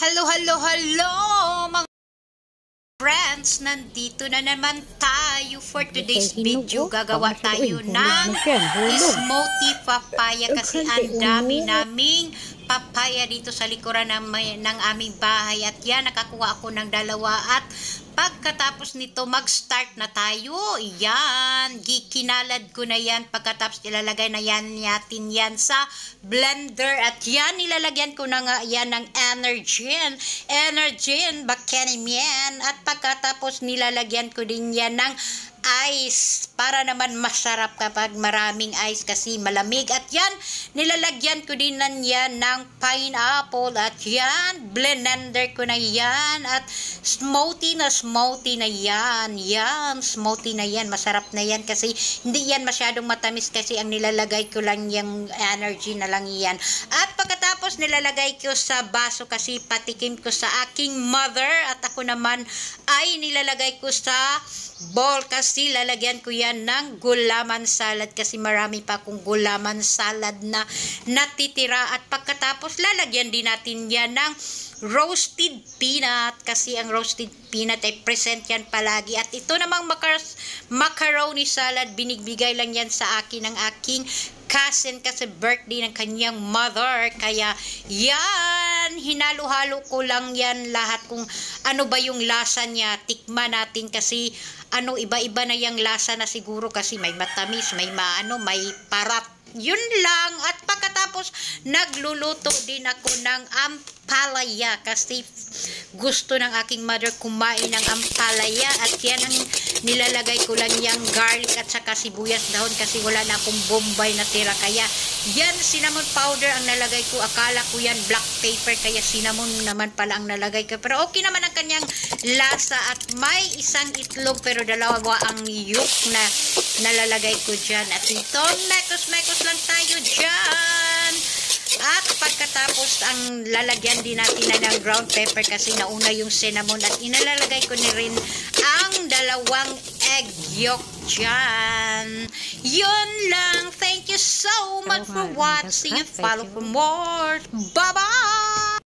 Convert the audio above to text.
Hello, hello, hello mga friends! Nandito na naman tayo for today's video. Gagawa tayo ng smoothie papaya kasi ang dami naming papaya dito sa likuran ng aming bahay. At yan, nakakuha ako ng dalawa at pagkatapos nito, mag-start na tayo. Yan, gikinalad ko na yan. Pagkatapos ilalagay na yan natin yan sa blender. At yan, nilalagyan ko na nga yan ng Energin Bacanian. At pagkatapos nilalagyan ko din yan ng ice para naman masarap kapag maraming ice kasi malamig. At yan, nilalagyan ko din yan ng pineapple. At yan, blender ko na yan. At smoothie na yan. Yan, smoothie na yan. Masarap na yan kasi hindi yan masyadong matamis kasi ang nilalagay ko lang yung energy na lang yan. At pagkatapos nilalagay ko sa baso kasi patikim ko sa aking mother. At ako naman ay nilalagay ko sa bowl kasi lalagyan ko yan ng gulaman salad kasi marami pa akong gulaman salad na natitira. At pagkatapos lalagyan din natin yan ng roasted peanut kasi ang roasted peanut ay present yan palagi. At ito namang macaroni salad, binigbigay lang yan sa akin ng aking cousin kasi birthday ng kanyang mother. Kaya yan, hinalo-halo ko lang yan lahat kung ano ba yung lasa niya. Tikman natin kasi iba-iba na yung lasa na siguro kasi may matamis, may may parat. Yun lang. At pagkatapos nagluluto din ako ng ampalaya kasi gusto ng aking mother kumain ng ampalaya. At yan ang nilalagay ko lang yung garlic at saka sibuyas dahon kasi wala na akong bombay na tira. Kaya yan, cinnamon powder ang nalagay ko. Akala ko yan black pepper kaya cinnamon naman pala ang nalagay ko. Pero okay naman ang kanyang lasa. At may isang itlog pero dalawa ang yolk na nalalagay ko dyan. At ito, mekos lang tayo dyan. At pagkatapos ang lalagyan din natin na ng ground pepper kasi nauna yung cinnamon. At inalalagay ko na rin ang dalawang egg yolk dyan. Yun lang. Thank you so much for watching and follow for more. Bye-bye!